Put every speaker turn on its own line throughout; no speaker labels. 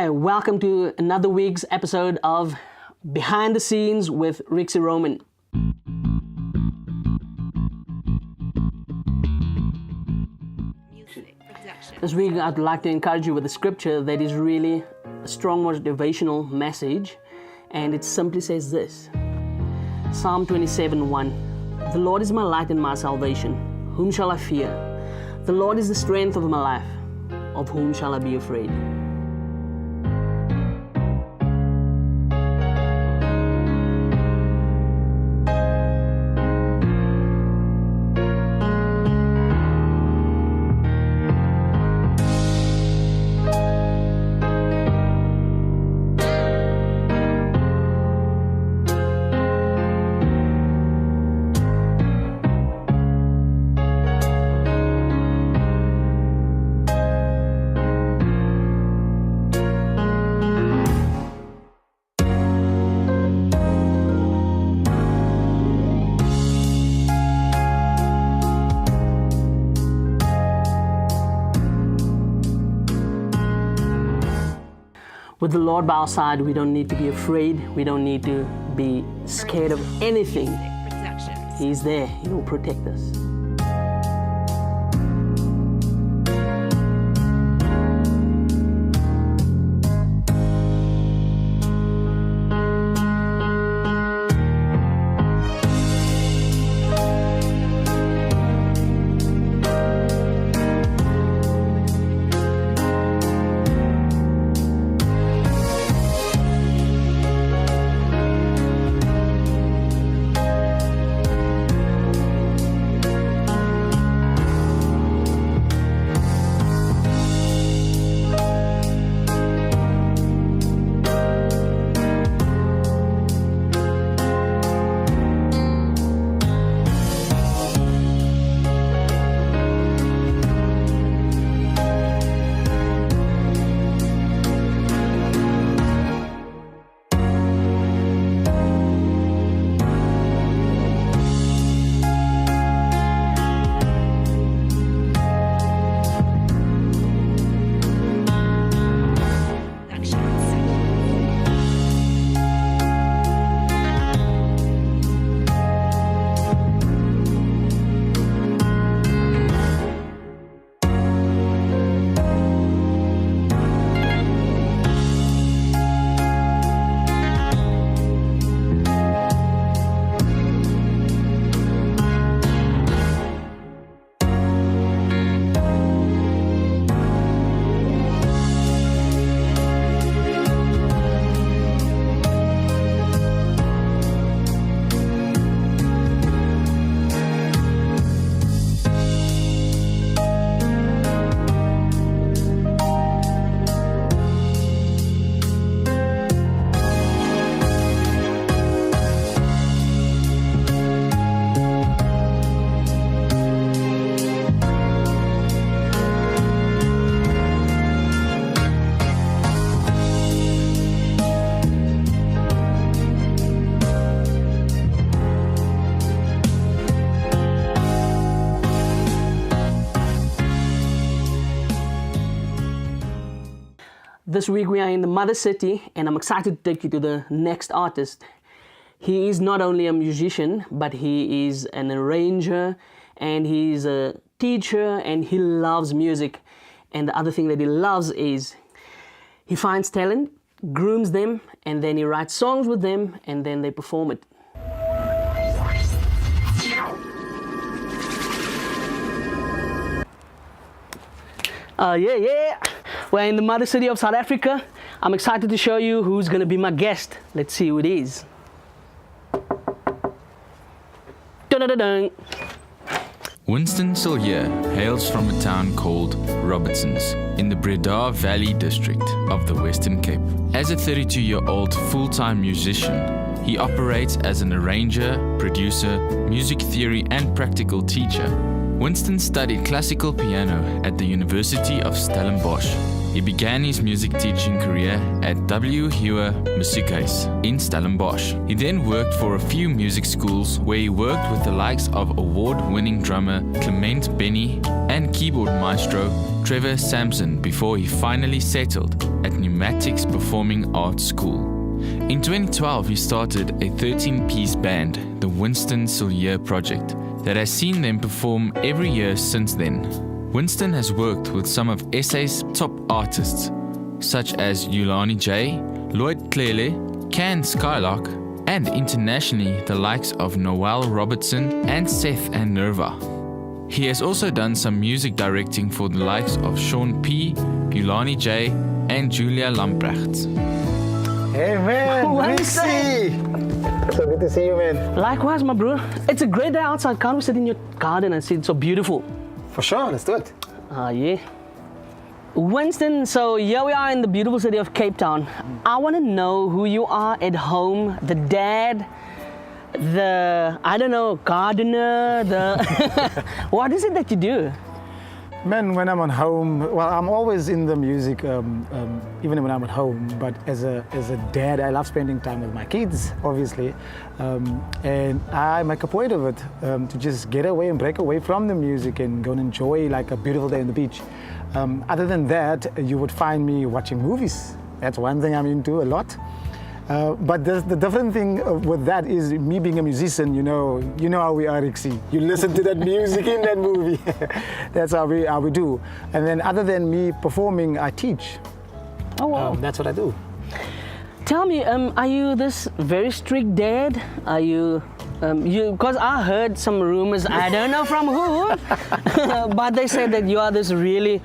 Hi, welcome to another week's episode of Behind the Scenes with Rixi Roman. This week I'd like to encourage you with a scripture that is really a strong motivational message, and it simply says this. Psalm 27:1. The Lord is my light and my salvation. Whom shall I fear? The Lord is the strength of my life. Of whom shall I be afraid? With the Lord by our side, we don't need to be afraid. We don't need to be scared of anything. He's there. He will protect us. This week we are in the Mother City, and I'm excited to take you to the next artist. He is not only a musician, but he is an arranger, and he's a teacher, and he loves music. And the other thing that he loves is he finds talent, grooms them, and then he writes songs with them, and then they perform it. Yeah. We're in the Mother City of South Africa. I'm excited to show you who's going to be my guest. Let's see who it is. Dun-dun-dun-dun.
Winstons Siljeur hails from a town called Robertsons in the Breda Valley district of the Western Cape. As a 32-year-old full-time musician, he operates as an arranger, producer, music theory and practical teacher. Winston studied classical piano at the University of Stellenbosch. He began his music teaching career at W. Hewer Musikhuis in Stellenbosch. He then worked for a few music schools where he worked with the likes of award-winning drummer Clement Benny and keyboard maestro Trevor Sampson before he finally settled at Pneumatics Performing Arts School. In 2012, he started a 13-piece band, the Winstons Siljeur Project, that has seen them perform every year since then. Winston has worked with some of SA's top artists, such as Yulani J, Lloyd Clele, Can Skylark, and internationally the likes of Noel Robertson and Seth and Nerva. He has also done some music directing for the likes of Sean P, Yulani J, and Julia Lamprecht.
Hey man, Rixi! So good to see you, man.
Likewise, my bro. It's a great day outside. Can't we sit in your garden and see it's so beautiful?
For sure, let's do it.
Yeah. Winston, so here we are in the beautiful city of Cape Town. I want to know who you are at home, the dad, the, I don't know, gardener, the... What is it that you do?
Man, when I'm at home, well, I'm always in the music, even when I'm at home. But as a dad, I love spending time with my kids, obviously, and I make a point of it to just get away and break away from the music and go and enjoy like a beautiful day on the beach. Other than that, you would find me watching movies. That's one thing I'm into a lot. But the different thing with that is me being a musician, you know how we are, Rixi. You listen to that music in that movie. That's how we do. And then other than me performing, I teach.
Oh, wow.
That's what I do.
Tell me, are you this very strict dad? Are you, because I heard some rumors, I don't know from who, but they said that you are this really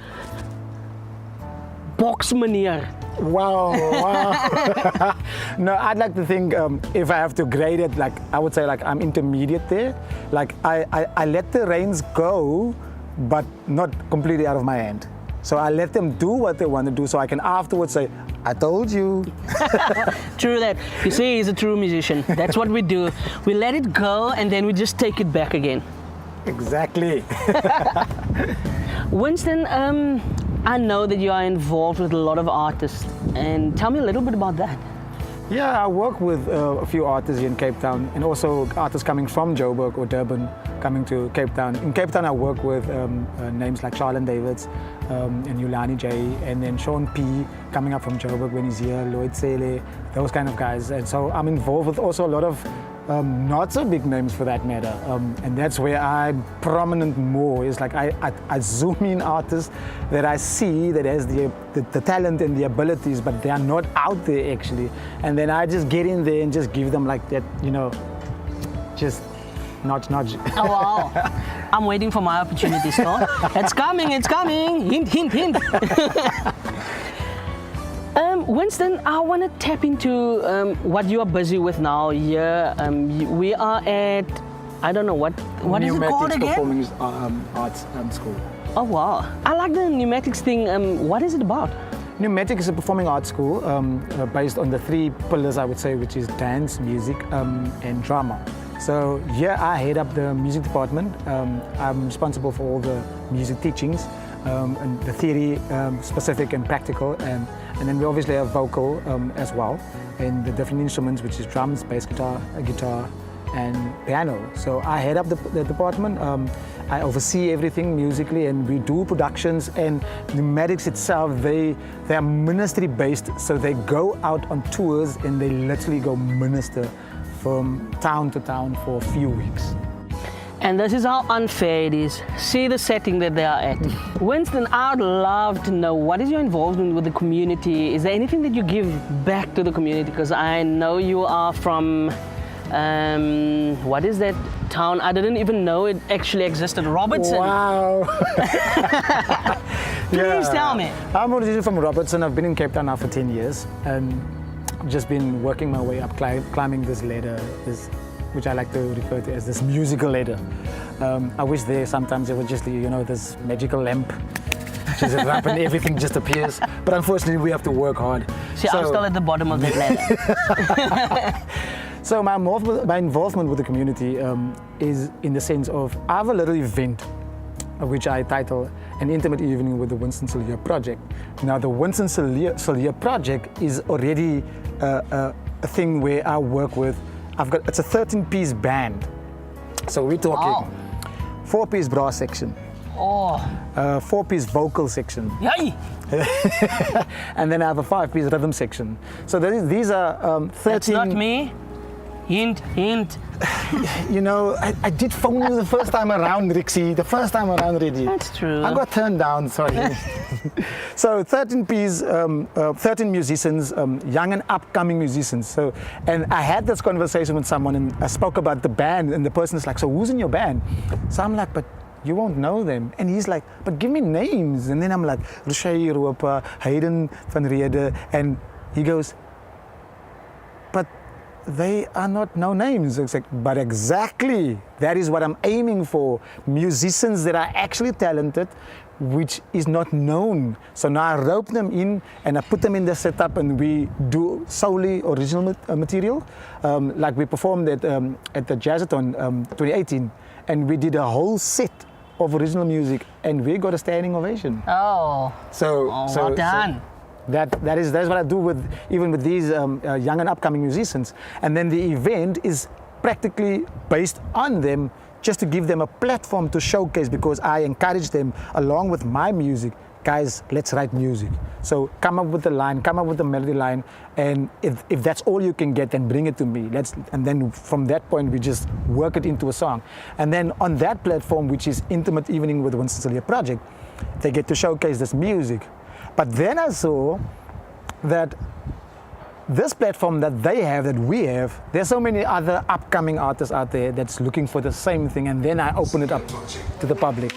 box manier.
Wow. No, I'd like to think if I have to grade it, like I would say like I'm intermediate there. Like I let the reins go, but not completely out of my hand. So I let them do what they want to do so I can afterwards say, I told you.
True that. You see, he's a true musician. That's what we do. We let it go and then we just take it back again.
Exactly.
Winston, I know that you are involved with a lot of artists, and tell me a little bit about that.
Yeah, I work with a few artists here in Cape Town, and also artists coming from Joburg or Durban coming to Cape Town. In Cape Town, I work with names like Charlene Davids and Yulani J, and then Sean P coming up from Joburg when he's here, Lloyd Clele, those kind of guys. And so I'm involved with also a lot of not so big names for that matter, and that's where I'm prominent more. It's like I zoom in artists that I see that has the talent and the abilities, but they are not out there actually, and then I just get in there and just give them like that, just nudge.
Oh wow, I'm waiting for my opportunity, Scott. It's coming, hint. Winston, I want to tap into what you are busy with now here. We are at, I don't know, what is it called again?
Pneumatics Performing Arts School.
Oh wow, I like the pneumatics thing. What is it about?
Pneumatics is a performing arts school based on the three pillars, I would say, which is dance, music, and drama. So here I head up the music department. I'm responsible for all the music teachings, and the theory, specific and practical, and then we obviously have vocal as well, and the different instruments, which is drums, bass guitar, guitar, and piano. So I head up the department. I oversee everything musically, and we do productions. And Pneumatics itself, they are ministry based, so they go out on tours and they literally go minister from town to town for a few weeks.
And this is how unfair it is. See the setting that they are at. Winston, I'd love to know, what is your involvement with the community? Is there anything that you give back to the community? Because I know you are from, what is that town? I didn't even know it actually existed. Robertson.
Wow.
Please tell me.
I'm originally from Robertson. I've been in Cape Town now for 10 years. And I've just been working my way up, climbing this ladder, which I like to refer to as this musical ladder. I wish sometimes it was just, this magical lamp, just up and everything just appears. But unfortunately, we have to work hard.
See, I'm still at the bottom of the ladder.
So my involvement with the community is in the sense of, I have a little event which I title an intimate evening with the Winstons Siljeur Project. Now, the Winstons Siljeur Project is already a thing where I work with. It's a 13-piece band. So we're talking 4-piece brass section, 4-piece vocal section,
Yay!
and then I have a 5-piece rhythm section. So these are 13.
That's not me. Hint, hint.
You know, I did phone you the first time around, Rixi. The first time around already.
That's true.
I got turned down, sorry. So 13 musicians, young and upcoming musicians. So, and I had this conversation with someone and I spoke about the band and the person's like, so who's in your band? So I'm like, but you won't know them. And he's like, but give me names. And then I'm like, Rixi Ropa, Hayden van Rede. And he goes, but they are not no names. It's like, but exactly, that is what I'm aiming for. Musicians that are actually talented, which is not known. So now I rope them in and I put them in the setup and we do solely original material. Like we performed at the Jazzathon 2018 and we did a whole set of original music and we got a standing ovation.
Oh.
So
Well done.
That's what I do with these young and upcoming musicians. And then the event is practically based on them, just to give them a platform to showcase, because I encourage them along with my music, guys, let's write music. So come up with the line, come up with the melody line, and if that's all you can get, then bring it to me. And then from that point, we just work it into a song. And then on that platform, which is Intimate Evening with the Winstons Siljeur Project, they get to showcase this music. But then I saw that this platform that they have, that we have, there's so many other upcoming artists out there that's looking for the same thing, and then I open it up to the public.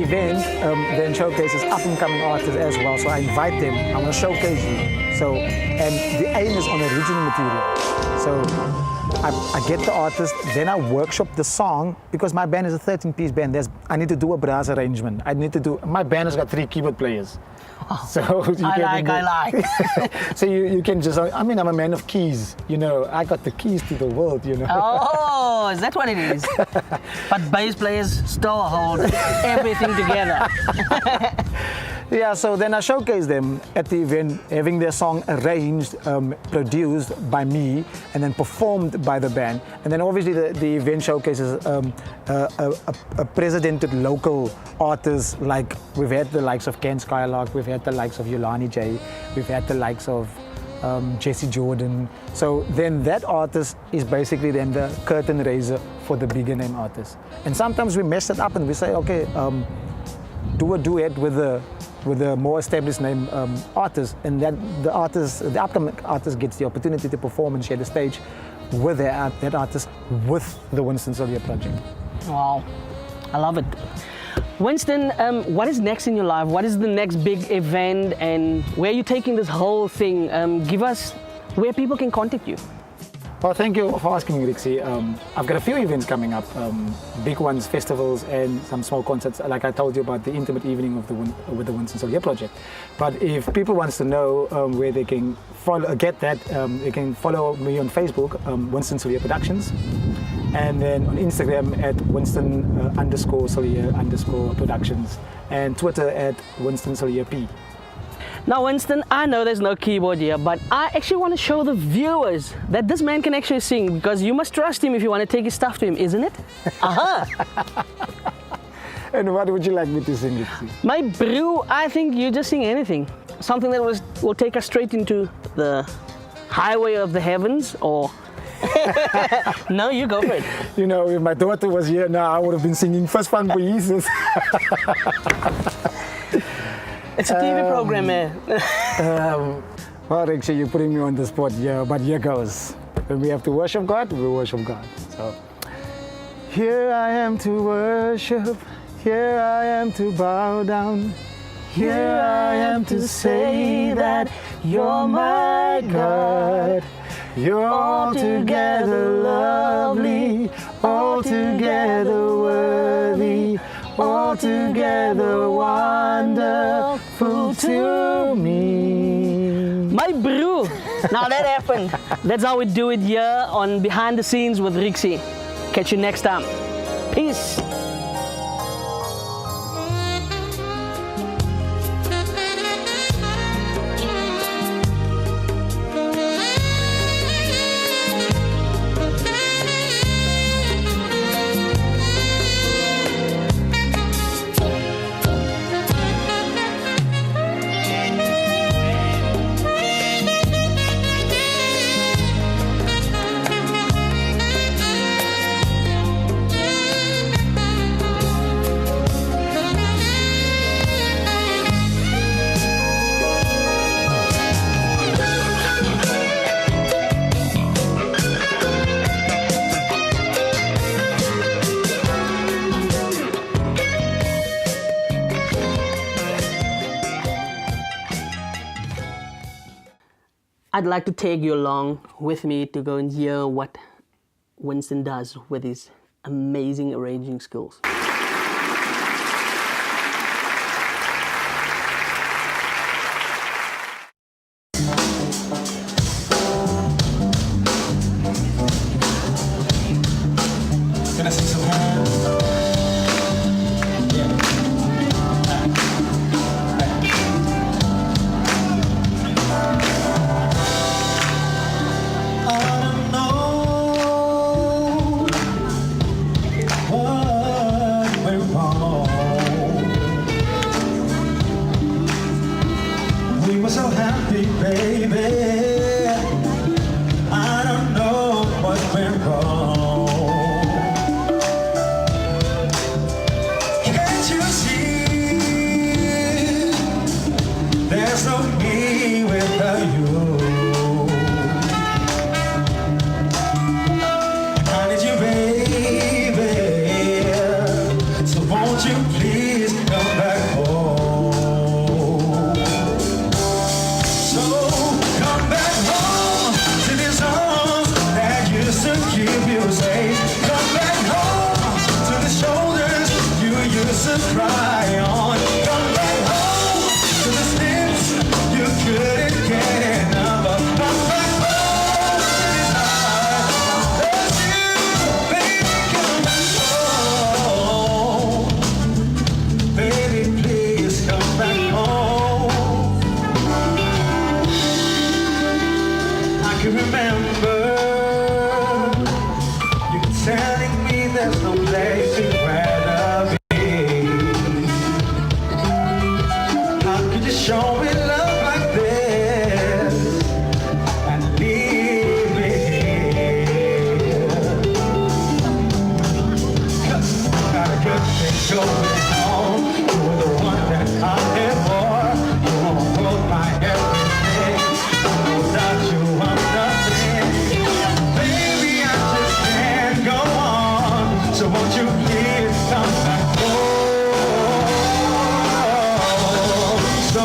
event then showcases up-and-coming artists as well. So I invite them. I want to showcase you. So, and the aim is on original material. So I get the artist, then I workshop the song because my band is a 13-piece band. I need to do a brass arrangement. My band has got 3 keyboard players. So
I like.
So you can just, I'm a man of keys, you know. I got the keys to the world, you know.
Oh, is that what it is? But bass players still hold everything together.
Yeah, so then I showcase them at the event, having their song arranged, produced by me, and then performed by the band. And then obviously the event showcases a presidented local artists, like we've had the likes of Ken Skylark, we've had the likes of Yolani J, we've had the likes of Jesse Jordan. So then that artist is basically then the curtain raiser for the bigger name artists. And sometimes we mess it up and we say, okay, do a duet with a more established name artist, and that the upcoming artist gets the opportunity to perform and share the stage with that artist with the Winstons Siljeur Project.
Wow, I love it. Winston, what is next in your life? What is the next big event, and where are you taking this whole thing? Give us where people can contact you.
Well, thank you for asking me, Rixi. I've got a few events coming up, big ones, festivals, and some small concerts. Like I told you about the intimate evening with the Winstons Siljeur Project. But if people want to know where they can get that, they can follow me on Facebook, Winstons Siljeur Productions, and then on Instagram at Winston_Siljeur_Productions, and Twitter at Winstons Siljeur P.
Now, Winston, I know there's no keyboard here, but I actually want to show the viewers that this man can actually sing, because you must trust him if you want to take his stuff to him, isn't it?
And what would you like me to sing, Rixi?
My brew, I think you just sing anything. Something that will take us straight into the highway of the heavens, or... No, you go for it.
You know, if my daughter was here now, I would have been singing First Fun for Jesus.
It's a TV program, man.
Well, Rixi, you're putting me on the spot, yeah, but here goes. When we have to worship God, we worship God. So, here I am to worship, here I am to bow down, here I am to say that you're my God. You're altogether lovely, altogether worthy, altogether wonderful to me.
My brew. Now that happened. That's how we do it here on Behind the Scenes with Rixi. Catch you next time. Peace. I'd like to take you along with me to go and hear what Winston does with his amazing arranging skills.
Can I see some hands? So happy, baby. I don't know what went wrong. place you'd rather be. How could you show me love like this and leave me here? Got a good thing going on. You're the one that I live for. You won't hold my everything. Without you, I'm nothing. Baby, I just can't go on. So won't you please come back home? So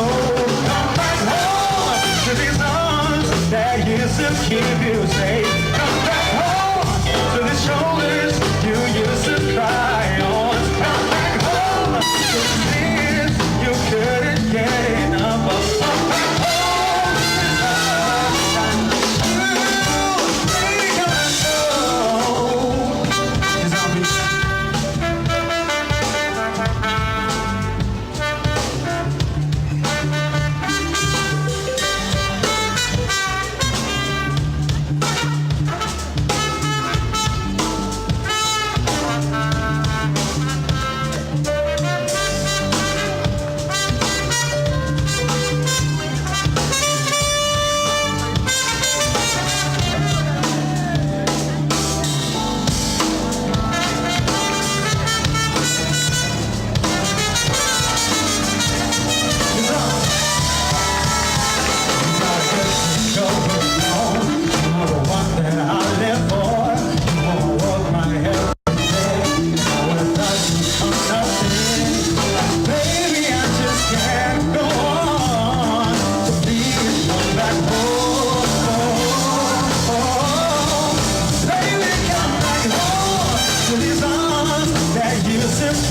come back home to these arms that used to keep you safe. Come back home to the shoulders you used to cry on. Come back home to the tears you couldn't get enough of. Come back home to the baby, come back home. 'Cause I'll be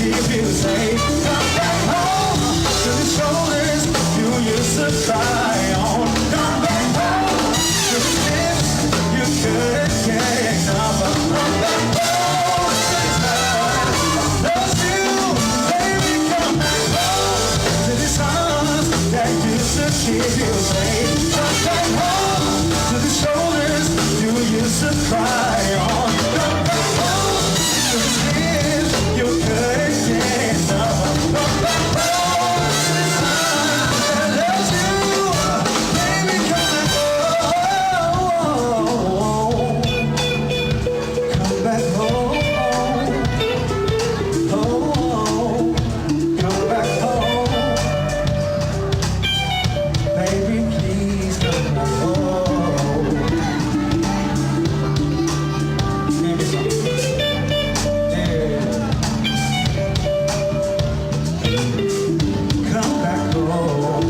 keep you safe. Come back home to the shoulders you used to cry on. Come back home to the lips you couldn't get enough of. Come back home to the time I lost you, baby. Come back home to these arms that used to keep you safe. Come back home to the shoulders you used to cry on. Come back home to the lips you couldn't get enough of. Come back home to the time that loves you, baby. Come back home. Come back home. Oh, come back home. Baby, please come back home. Sing me something. Yeah. Come back home.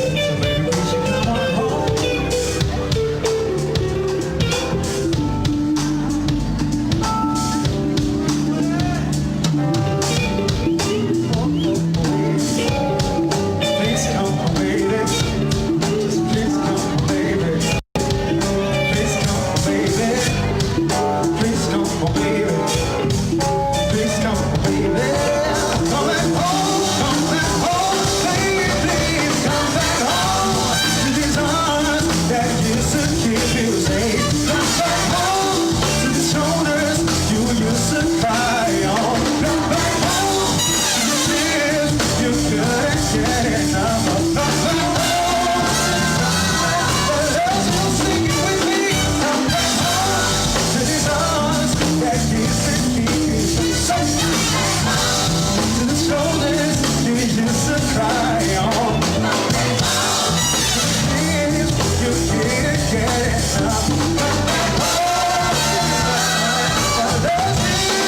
So baby, please you come on home. Please come, baby. Just please come, baby. Please come, baby. Please come, baby. Please come, baby. Come back home, baby. Please come back home to these arms that used to keep you safe. Come back home to the shoulders you used to cry on. Come back home to the tears you couldn't get enough of. Come back home to the loves you singing with me. Come back home to these arms that used to keep you safe. To the shoulders you used to cry on. To the tears you couldn't get enough. Come back home to the time that loves you.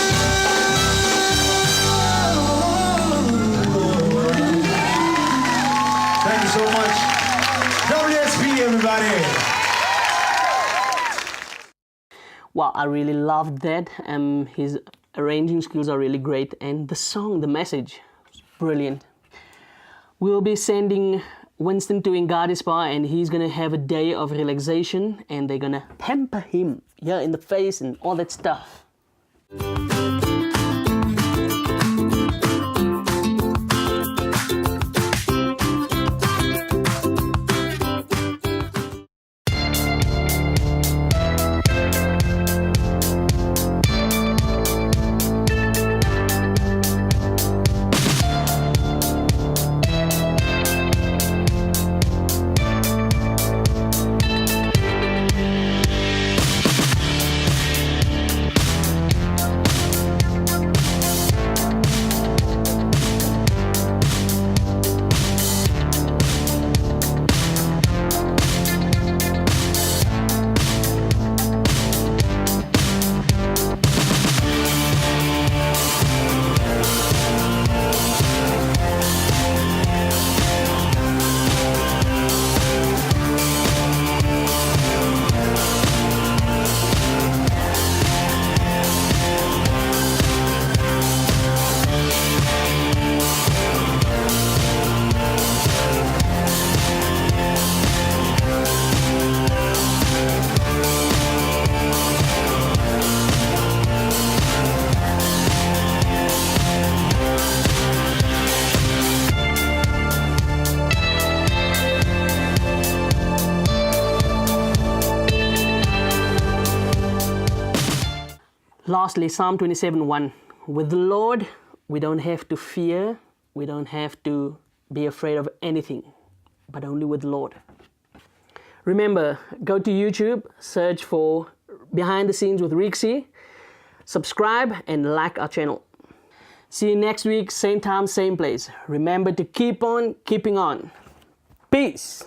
Thank you so much. WSP, everybody.
Wow, I really loved that. His arranging skills are really great, and the song, the message, was brilliant. We'll be sending Winston to Ingadi Spa, and he's gonna have a day of relaxation, and they're gonna pamper him, yeah, in the face and all that stuff. Lastly, Psalm 27:1. With the Lord, we don't have to fear, we don't have to be afraid of anything, but only with the Lord. Remember, go to YouTube, search for Behind the Scenes with Rixi, subscribe and like our channel. See you next week, same time, same place. Remember to keep on keeping on. Peace.